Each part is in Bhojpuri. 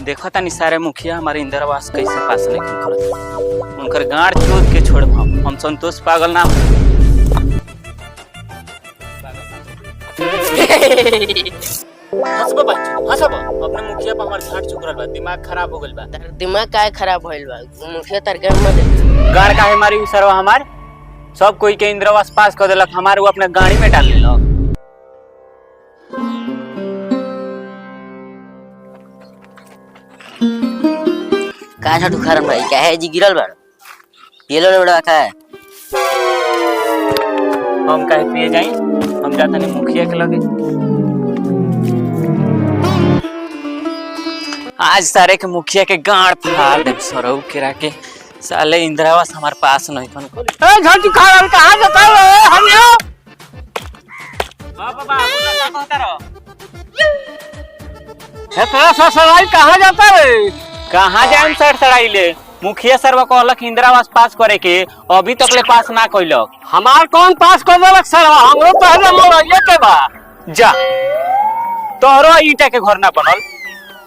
देखो तनी सारे मुखिया हमारे इंदिरा आवास कैसे पास नहीं करत। उनकर गाड़ चोद के छोड़ हम संतोष पागल ना हंसबो बच्चो हंसबो अपने मुखिया पर हमार झाट चुक रहल बा, दिमाग खराब हो गइल बा। दिमाग काहे खराब होइल बा? मुखिया तार गांव में दे गाड़ काहे मारी सरवा हमार सब कोई के इंदिरा आवास पास कर देलक, हमारे वो अपने गाड़ी में डाल लेलक। का झाटू खारन भाई काहे जी गिरल बा? ये लो बड़ा का है हम काहे पिए जाई, हम जाता नहीं मुखिया के लगे। आज सारे के मुखिया के गाड़ फाड़ दे सरऊ के के साले इंदिरा आवास हमारे पास नहीं कौन खोले। ए झाटू खारन कहां जाता है हम यो? हां बाबा बोला क्या कहता रहो? हे तेरा ससुराल कहां जाता है? कहां जाएम सर सड़ाई ले? मुखिया सरवा कहलक इंदिरा आवास पास करे के, अभी तक ले पास ना कइलक। हमार कौन पास कर देलक सरवा? हमरो पहले मोरइया के बा जा तोहरो ईटा के घर ना बनल।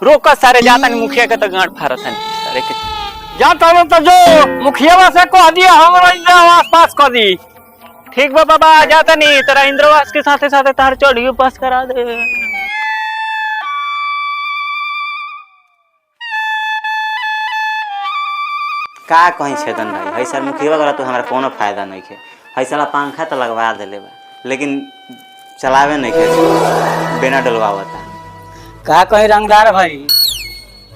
रोक सारे जाता नहीं मुखिया के तो गांठ फारत है सारे के जा तरो तो जो मुखिया से कह दिया हमरो इंदिरा आवास पास कर दी। ठीक बा बाबा जाता नहीं तेरा इंदिरा आवास के साथे साथे तार चढ़ियो पास करा दे। का कहीं छेदन भाई है सर मुखिया वगैरह तो हमारा कोनो फायदा नहीं है। है साला पंखा तो लगवा देले बा लेकिन चलावे नहीं है, बिना डलवावता। का कहीं रंगदार भाई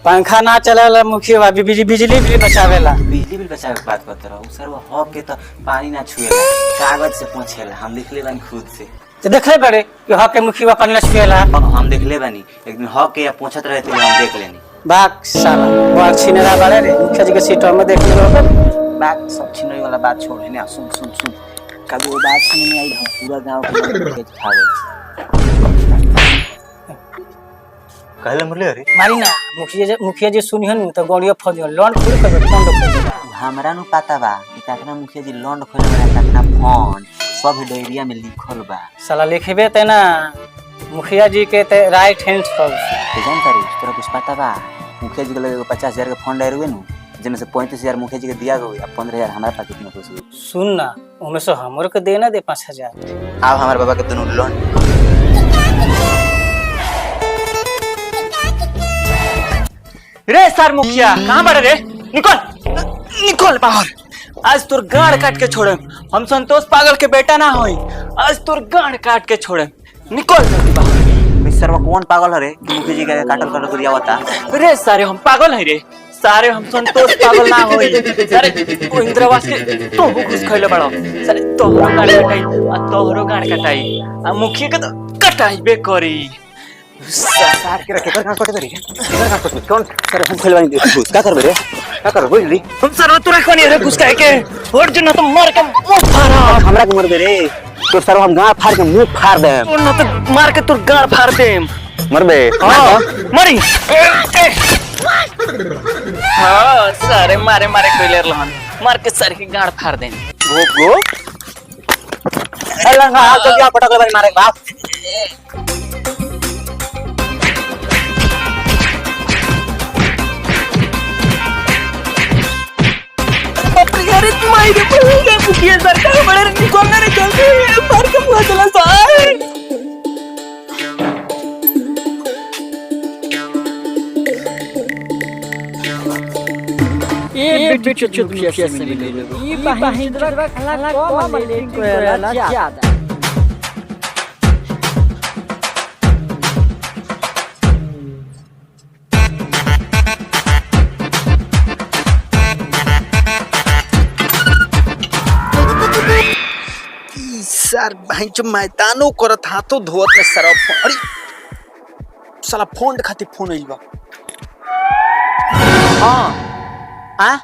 पंखा ना चलेला मुखिया बिजली बिल बचावेला। बिजली बिल बचावे के बात करते रहो सर, वो हक के तो पानी ना छुएला, कागज से पोंछेला। हम लिखले बानी खुद से, तो देखले बड़े कि हक के मुखिया पानी ना छुएला। हम देखले बानी एक दिन हक के या पोंछत रहे थे, हम देख लेनी। बाक साला बाक छिनेरा बाड़े रे मुखिया जी के सीट में देख ले बात सब छिनोई वाला बात छोड़ ना। सुन सुन सुन कभी वो बात सुन नहीं आई, हम पूरा गांव के खा गए। कहले मुरले अरे मारी ना मुखिया जी सुनिहन तो गोड़िया फदियो लोन खुद कर फोन दो। हमरा नु पता बा कि तकना मुखिया जी लोन खोले बा, तकना फोन सब डायरिया में लिखल बा। साला लिखबे ते ना मुखिया जी के ते राइट हैंड सब ते जान तारू तोरा कुछ पता बा? मुखिया जी के लगे 50,000 के फंड आए हुए नु, जिनमें से 35,000 मुखिया जी के दिया गयो या 15,000 हमारे पास कितना कुछ। सुन ना उनमें से हमरो के देना दे 5,000। अब हमारे बाबा के दोनों लोन रे सर मुखिया कहाँ बड़े रे? निकल निकल बाहर। आज तोर गाड़ काट के छोड़े, हम संतोष पागल के बेटा ना होई। आज तोर गाड़ काट के छोड़े, निकल जल्दी बाहर। सरवा कौन पागल है रे कि मुखिया जी के काटल कर दिया होता? रे सारे हम पागल है रे, सारे हम संतोष पागल ना होई। सारे ओ इंदिरा आवास के तो घुस खइले बड़ो सारे तोहरो गाड़ कटाई आ तोहरो गाड़ कटाई आ मुखिया के तो कटाई बे करी। सार के रखे कर काट दे रे काट दे कौन सर हम खेलवानी दे घुस का करबे रे का करबे ली हम सरवा तोरा कोनी रे घुस काहे के और जो ना तो मार के मुंह फाड़ा। हमरा के मरबे रे तो सर हम गांड फाड़ के मुंह फाड़ दे और ना तो मार के तोर गाड़ फाड़ देम। मरबे हां मरी हां सारे मारे मारे कोइले रहन मार के सर की गाड़ फाड़ देम। गो गो अल्लाह हां तो क्या पटक ले मारे बाप। यार तुम्हारी मुखिया मुखिया सरकार बड़े निकल ना चलते मार के मुंह चला सार। ये बिट्टू मुखिया से मिले ये महिंद्रा खला को मले कोला ज्यादा। सर भाई जो मैदानों करत हाथों धोत में सर अरे साला फोन खाती फोन आइल बा। हां हां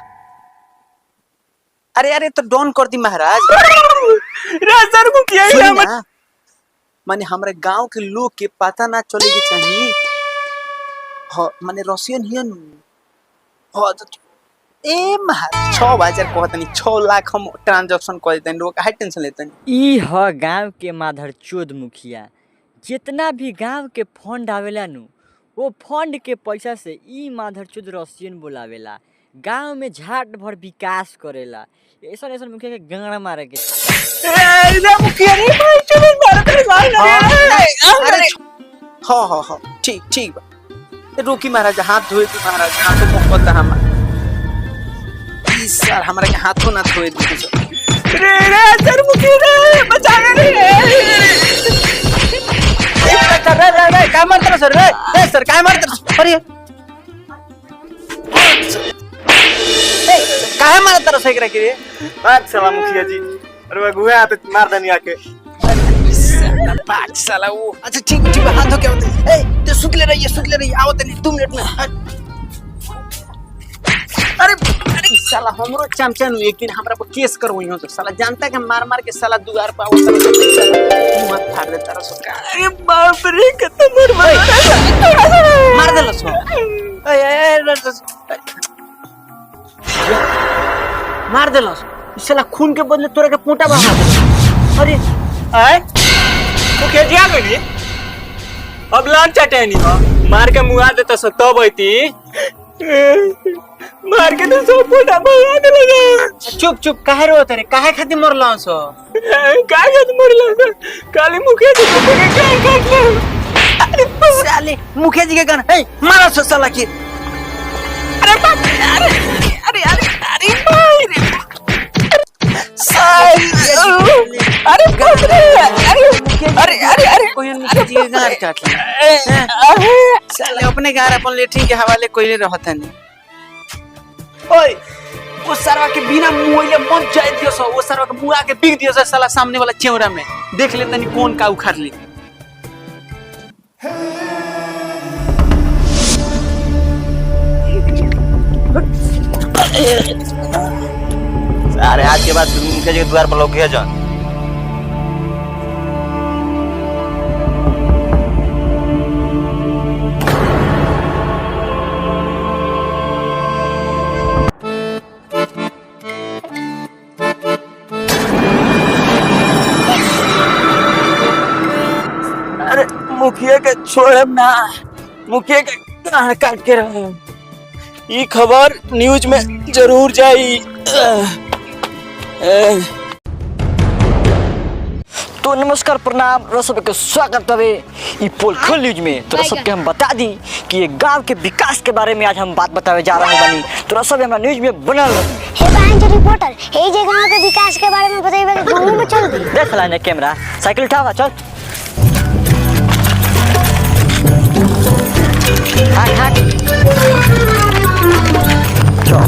अरे अरे तो डॉन कर दी महाराज। रे सर मुखिया ही माने हमारे गांव के लोग के पता ना चलेगी चाहिए। हां माने रसियन हियन हां ए महाराज 6,000 कहतनी 6 लाख हम ट्रांजैक्शन कर देतनी लोग काहे टेंशन लेतनी। ई ह गांव के माधर चोद मुखिया जितना भी गांव के फंड आवेला नु वो फंड के पैसा से ई माधरचोद रसियन बोलावेला, गांव में झाट भर विकास करेला। ऐसा ऐसा मुखिया के गांड मारे के हाँ ठीक ठीक बा। रोकी महाराज, हाथ धोए दी महाराज, हाथों मोहब्बत हम सर हमारा के हाथों ना धोए दी सर मुखिया रे बचा रे काय मारता सर रे सर काय मारता अरे काय मारता सर एकरा के रे बात साला मुखिया जी, अरे वो गुआ तो मार दनी आके बात साला वो। अच्छा ठीक ठीक हाथ धो के होते ए तो सुतले रहिए आओ तनी 2 मिनट में। अरे अरे साला हमरो चमचन एक दिन हमरा पर केस करवई हो तो साला जानता है कि मार मार के साला दुआर पे आवत साला मत फाड़ दे तारा सरकार। अरे बाप रे कितना मार दे लसो मार दे लसो साला खून के बदले तोरा के पोटा बहा। अरे आए मुखिया जी आ गई। अब लान चटेनी हो मार के मुआ देता सो तब होती मार के तो सब पोटा बहा दे लगा। चुप चुप काहे रोत रे, काहे खातिर मरला सो काहे खातिर मरला सो काली मुखिया जी को के क्या काट लो। अरे साले मुखिया जी के गन ए मारा सो साला की। अरे बाप अरे अरे अरे अरे भाई रे अरे बाप रे अरे अरे अरे कोई मुखिया जी के गार काट ले साले अपने गार अपन लेटरिन के हवाले कोइले रहता नहीं। ओए वो सरवा के बिना मुइले मन जाय दियो सो, वो सरवा के मुआ के बिग दियो सो साला सामने वाला चेवरा में देख ले तनी कौन का उखाड़ ली। अरे आज के बाद मुखिया जी के द्वार पर लोग गया जान। अरे मुखिया के छोड़ब ना, मुखिया के कान काट के रहो। ये खबर न्यूज में जरूर जाई। तो नमस्कार प्रणाम रसब के स्वागत है ई पोलखोल न्यूज में। तो रसब के हम बता दी कि ये गांव के विकास के बारे में आज हम बात बतावे जा रहे बानी। तो रसब हमरा न्यूज में बनल हे बहन जो रिपोर्टर हे जे गांव के विकास के बारे में बताइबे कि गांव में चल दी। देख ला ने कैमरा साइकिल उठावा चल। हाथ चल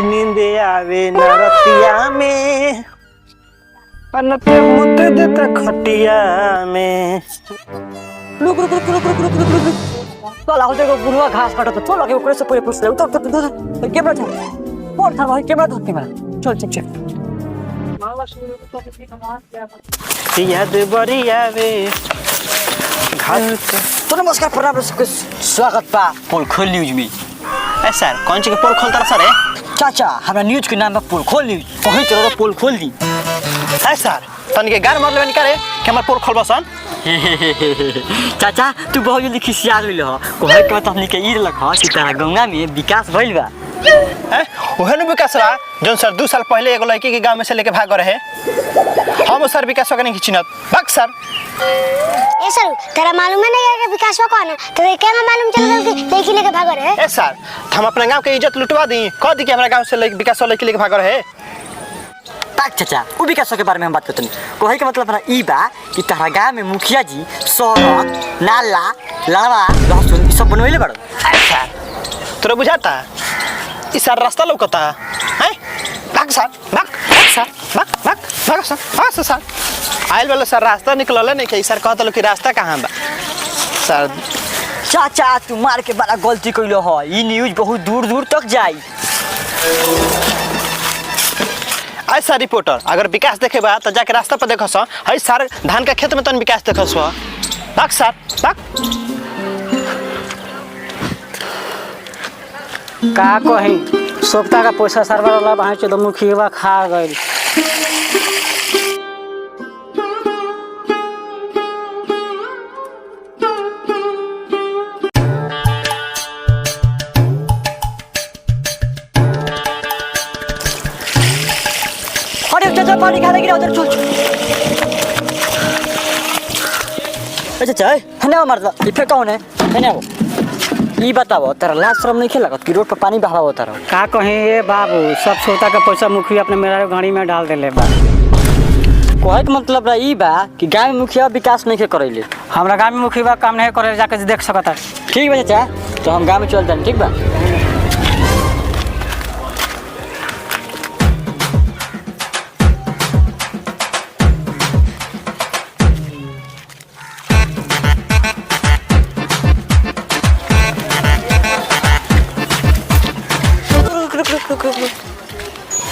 नींद आवे नरतिया में पनते मुत देता खटिया में। रुक रुक रुक रुक रुक रुक रुक रुक चल आओ देखो बुढ़वा घास काटो तो चल आगे ऊपर से पूरे पूछ ले उतर उतर उतर कैमरा था और था भाई कैमरा धर कैमरा चल चल चल। याद बड़ी आवे तो नमस्कार प्रणाम सबके स्वागत बा पोलखोल न्यूज में। ए सर कौन सी के पोल खोलता रहा सर है? चाचा हमरा न्यूज के नाम है पोलखोल न्यूज, वहीं चलो पोल खोल दी। ए सर तन के गार मार लेबे निकारे कि हमर पोल खोलबा सन। चाचा तू बहुत जल्दी खिसिया गइल हो, कोहे के मतलब हमनी के ई लख कि तारा गंगा में विकास भइल बा। ओहन विकास रहा जोन सर 2 साल पहले एगो लड़की के गांव में से लेके भाग रहे। हम सर विकास का नहीं खिचिनत भाग सर। ए सर तेरा मालूम है नहीं कि विकास को कौन है? तेरे क्या मालूम चल गया कि लेके लेके भाग रहे? ए सर हम अपने गांव के इज्जत लुटवा दी, कह दी कि हमारा गांव से विकास लेके भाग रहे। ताक चाचा वो विकास के बारे में हम बात करते हैं। कोहे के मतलब हमरा ई बा कि तारा गांव में मुखिया जी सड़क नाला लावा लहसुन सब बनवैले बाड़ो। सर तोरा बुझाता ई सर रास्ता लौकता है? भाग सर भाग सर भाग भाग भाग सर भाग सर आइल वाला सर रास्ता निकलले नहीं कि सर कहता लो कि रास्ता कहाँ बा सर। चाचा तू मार के बड़ा गलती कइलो हो, ई न्यूज बहुत दूर दूर तक जाई। आई सर रिपोर्टर अगर विकास देखे बा तो जाके रास्ता पर देखो सर हई सर धान का खेत में तन विकास देखो सर भाग सर भाग। का कही सोपता का पैसा सरवर वाला भाई तो मुखिया खा गई। अरे चाचा पानी खाने गिरा उधर चल। अच्छा चाचा है ना मरदा इफे कौन है ना वो ई बताओ तेरा लाज शर्म नहीं खेला कि रोड पर पानी बहावा होता रहो। का कहीं ये बाबू सब सोता का पैसा मुखिया अपने मेरा गाड़ी में डाल देले बा। कोहे के मतलब रहा ई बा कि गांव में मुखिया विकास नहीं के करैले। हमरा गाँव में मुखिया काम नहीं करे जाके देख सकता। ठीक बा चाचा तो हम गांव में चलते हैं ठीक बा।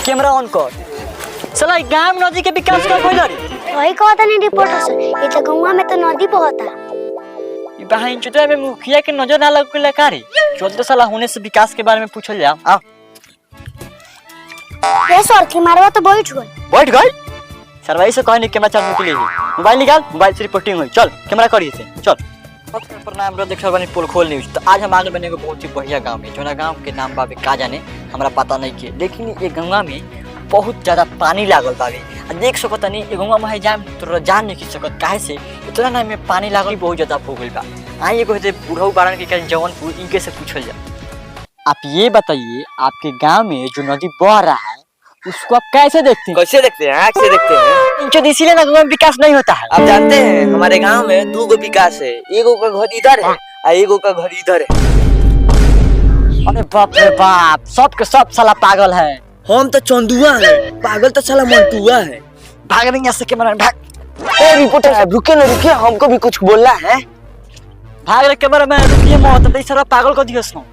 कैमरा ऑन कर। चला गांव नदी के विकास कर कोई लड़ी। वही कहता नहीं रिपोर्टर से ये तो गंगा में तो नदी बहता। ई बहन चुतरा में मुखिया के नजर ना लगले कारी। चलते साला होने से विकास के बारे में पूछल जा। आ ये सर की मारवा तो बैठ गई। बैठ गई सरवाई से कहने कैमरा चालू के लिए मोबाइल निकाल मोबाइल से रिपोर्टिंग हुई चल कैमरा करिए से चल। प्रणाम रो देख बनी पोलखोल न्यूज। तो आज हम आगे बने को बहुत ही बढ़िया गांव में जोना गांव के नाम बाबे का जाने हमरा पता नहीं के लेकिन ये गंगा में बहुत ज्यादा पानी लागल बाबे। देख सकत नहीं ये गंगा में जाम तो जान नहीं सकत काहे से इतना ना में पानी लागल बहुत ज्यादा हो गइल बा। आई एगो होते बुढ़ऊ बारन के जवनपुर इनके से पूछल जा। आप ये बताइए आपके गांव में जो नदी बह रहा है उसको आप कैसे देखते हैं? कैसे देखते हैं? आँख से देखते हैं। इसीलिए ना गांव में विकास नहीं होता है। आप जानते हैं हमारे गांव में 2 गो विकास है। एगो का घर इधर है और एगो का घर इधर है। अरे बाप रे बाप सब के सब साला पागल है। हम तो चंदुआ है पागल तो साला मंटुआ है। भाग नहीं ऐसे कैमरा भाग। ए रिपोर्टर साहब रुकिए ना रुकिए हमको भी कुछ बोलना है। भाग रे कैमरा मैन रुकिए मत तो सारा पागल को दियो सुनो।